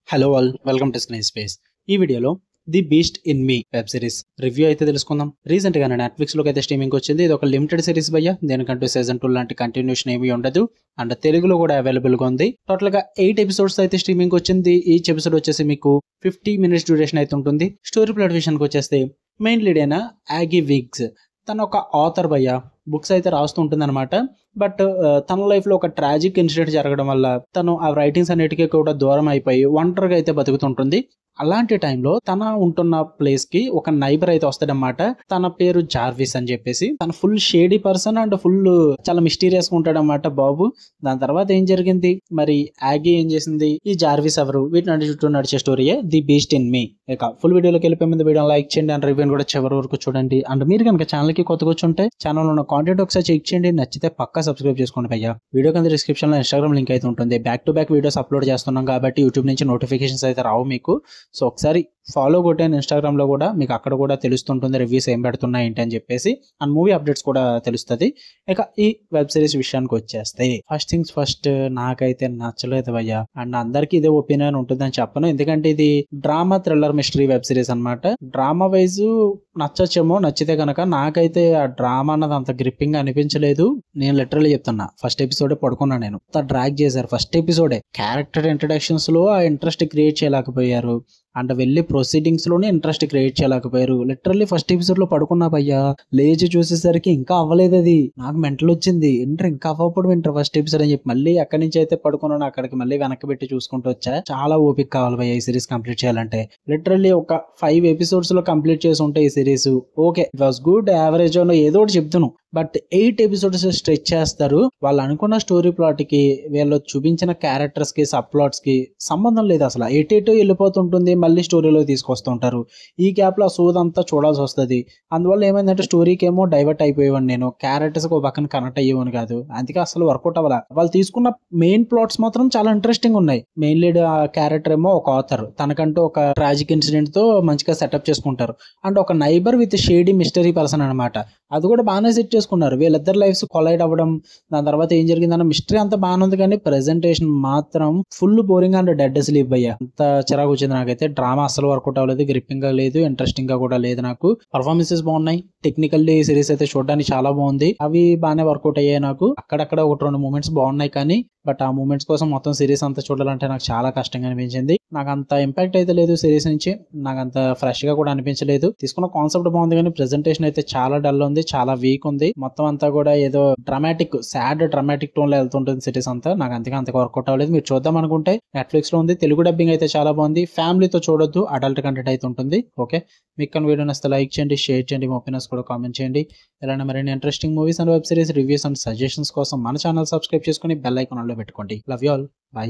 Hello all, welcome to screen space. ఈ వీడియోలో the beast in me web series review అయితే తెలుసుకుందాం. Recent గా నెట్ఫ్లిక్స్ లోకి అయితే స్ట్రీమింగ్ వచ్చింది. ఇది ఒక లిమిటెడ్ సిరీస్ భయ్య, దేనికంటూ సీజన్ 2 లాంటి కంటిన్యూషన్ ఏమీ ఉండదు అండ్ తెలుగులో కూడా అవైలబుల్ గా ఉంది. టోటల్ గా 8 ఎపిసోడ్స్ అయితే స్ట్రీమింగ్ వచ్చింది. ఈచ్ ఎపిసోడ్ వచ్చేసి మీకు 50 మినిట్స్ డ్యూరేషన్ అయితే ఉంటుంది. స్టోరీ ప్లాట్ విషయానికి వచ్చేస్తే మెయిన్ లీడ్ అయిన యాగీ విగ్స్ తన ఒక ఆథర్ భయ్య, బుక్స్ అయితే రాస్తూ ఉంటుంది అనమాట. బట్ తన లైఫ్ లో ఒక ట్రాజిక్ ఇన్సిడెంట్ జరగడం వల్ల తను ఆ రైటింగ్స్ అన్నిటికీ కూడా దూరం అయిపోయి ఒంటరిగా అయితే బతుకుతుంటుంది. అలాంటి టైంలో తన ఉంటున్న ప్లేస్ కి ఒక నైబర్ అయితే వస్తాడనమాట. తన పేరు జార్విస్ అని చెప్పేసి. తన full shady person and full చాలా మిస్టీరియస్ గా ఉంటాడనమాట బాబు. దాని తర్వాత ఏం జరిగింది, మరి యాగీ ఏం చేసింది, ఈ జార్విస్ ఎవరు, వీటి నడి చుట్టూ నడిచే స్టోరీయే ది బీస్ట్ ఇన్ మీ. ఇక ఫుల్ వీడియోలోకి వెళ్ళిపోయే ముందు వీడియో లైక్ చేయండి అండ్ రివ్యూ కూడా చివరి వరకు చూడండి. అండ్ మీరు కనుక ఛానల్ కి కొత్తగా వచ్చుంటే ఛానల్ ఉన్న కాంటెంట్ ఒకసారి చెక్ చేయండి, నచ్చితే పక్కా సబ్స్క్రైబ్ చేసుకోండి భయ్య. వీడియో కింద డిస్క్రిప్షన్ లో ఇన్స్టాగ్రామ్ లింక్ అయితే ఉంటుంది. Back to back videos upload చేస్తున్నాం కాబట్టి యూట్యూబ్ నుంచి నోటిఫికేషన్స్ అయితే రావు మీకు. సో ఒకసారి ఫాలో కొట్టాను ఇన్స్టాగ్రామ్ లో కూడా, మీకు అక్కడ కూడా తెలుస్తుంటుంది రివ్యూస్ ఏం పెడుతున్నాయి ఏంటి అని చెప్పేసి, అండ్ మూవీ అప్డేట్స్ కూడా తెలుస్తుంది. ఇక ఈ వెబ్ సిరీస్ విషయానికి వచ్చేస్తే ఫస్ట్ థింగ్స్ ఫస్ట్, నాకైతే నచ్చలేదు భయ్య. అండ్ అందరికి ఇదే ఒపీనియన్ ఉంటుందని చెప్పను, ఎందుకంటే ఇది drama thriller mystery web series అనమాట. డ్రామా వైజ్ నచ్చచ్చేమో, నచ్చితే కనుక నాకైతే ఆ డ్రామా అన్నది అంత గ్రిప్పింగ్ అనిపించలేదు. నేను లిటరల్లీ చెప్తున్నా, ఫస్ట్ ఎపిసోడే పడుకున్నా నేను. డ్రాగ్ చేశారు ఫస్ట్ ఎపిసోడే. క్యారెక్టర్ ఇంట్రడక్షన్స్ లో ఆ ఇంట్రెస్ట్ క్రియేట్ చేయలేకపోయారు అండ్ వెళ్ళి ప్రొసీడింగ్స్ లోనే ఇంట్రెస్ట్ క్రియేట్ చేయలేకపోయారు. లిటరల్లీ ఫస్ట్ ఎపిసోడ్ లో పడుకున్నా భయ్యా, లేచి చూసేసరికి ఇంకా అవ్వలేదు. అది నాకు మెంటల్ వచ్చింది, ఇంకా అవ్వప్పుడు ఫస్ట్ ఎపిసోడ్ అని చెప్పి మళ్ళీ ఎక్కడి నుంచి అయితే పడుకున్నాను అక్కడికి మళ్ళీ వెనక్కి పెట్టి చూసుకుంటూ వచ్చా. చాలా ఓపిక కావాలి భయ్య ఈ సిరీస్ కంప్లీట్ చేయాలంటే. లిటరల్లీ ఒక 5 ఎపిసోడ్స్ లో కంప్లీట్ చేసి ఉంటే ఈ series okay, it was good, average ఏదో ఒకటి చెప్తున్నాను. బట్ 8 ఎపిసోడ్స్ స్ట్రెచ్ చేస్తారు. వాళ్ళు అనుకున్న స్టోరీ ప్లాట్ కి వీళ్ళు చూపించిన క్యారెక్టర్స్ కి సబ్ ప్లాట్స్ కి సంబంధం లేదు అసలు. ఎటు వెళ్ళిపోతుంటుంది, మళ్ళీ స్టోరీలో తీసుకొస్తుంటారు. ఈ గ్యాప్ లో ఆ సోది అంతా చూడాల్సి వస్తుంది. అందువల్ల ఏమైందంటే స్టోరీకి ఏమో డైవర్ట్ అయిపోయేవాడిని నేను, క్యారెక్టర్స్ ఒక పక్కన కనెక్ట్ అయ్యేవాని కాదు. అందుకే అసలు వర్కౌట్ అవ్వాల. వాళ్ళు తీసుకున్న మెయిన్ ప్లాట్స్ మాత్రం చాలా ఇంట్రెస్టింగ్ ఉన్నాయి. మెయిన్ లీడ్ ఆ క్యారెక్టర్ ఏమో ఒక ఆథర్, తనకంటూ ఒక ట్రాజిక్ ఇన్సిడెంట్ తో మంచిగా సెటప్ చేసుకుంటారు. అండ్ ఒక neighbour with shady mystery person అనమాట. అది కూడా బాగానే సెట్ చేసుకున్నారు. వీళ్ళిద్దరు లైఫ్స్ కొలైడ్ అవ్వడం, దాని తర్వాత ఏం జరిగిందన్న మిస్టరీ అంతా బాగానే ఉంది, కానీ ప్రెజెంటేషన్ మాత్రం full boring and dead sleep అయ్యా. అంత చిరాకు వచ్చింది నాకైతే. డ్రామా అసలు వర్కౌట్ అవ్వలేదు, గ్రిప్పింగ్ గా లేదు, ఇంట్రెస్టింగ్ గా కూడా లేదు. నాకు పర్ఫార్మెన్సెస్ బాగున్నాయి, టెక్నికల్లీ సిరీస్ అయితే చూడడానికి చాలా బాగుంది. అవి బాగానే వర్కౌట్ అయ్యాయి నాకు. అక్కడక్కడ 1-2 మూమెంట్స్ బాగున్నాయి, కానీ బట్ ఆ మూమెంట్స్ కోసం మొత్తం సిరీస్ అంతా చూడాలంటే నాకు చాలా కష్టంగా అనిపించింది. నాకు అంత ఇంపాక్ట్ అయితే లేదు సిరీస్ నుంచి, నాకు అంత ఫ్రెష్ గా కూడా అనిపించలేదు. తీసుకున్న కాన్సెప్ట్ బాగుంది, కానీ ప్రెజెంటేషన్ అయితే చాలా డల్ ఉంది, చాలా వీక్ ఉంది. మొత్తం అంతా కూడా ఏదో సాడ్ డ్రామాటిక్ టోన్ లో వెళ్తుంటుంది సిరీస్ అంతా. నాకు అంత వర్కౌట్ అవ్వలేదు. మీరు చూద్దాం అనుకుంటే నెట్ఫ్లిక్స్ లో ఉంది, తెలుగు డబ్బింగ్ అయితే చాలా బాగుంది. ఫ్యామిలీతో చూడొద్దు, అడల్ట్ కంటెంట్ అయితే ఉంటుంది. ఓకే, మీకు వీడియో నచ్చితే లైక్ చేయండి, షేర్ చేయండి, మీ ఒపీనియన్స్ కూడా కామెంట్ చేయండి. ఇలాంటి మరిన్ని interesting movies and web series reviews and suggestions కోసం మన ఛానల్ సబ్స్క్రైబ్ చేసుకుని బెల్ ఐకాన్ ఆన్ లో పెట్టుకోండి. Love you all, by.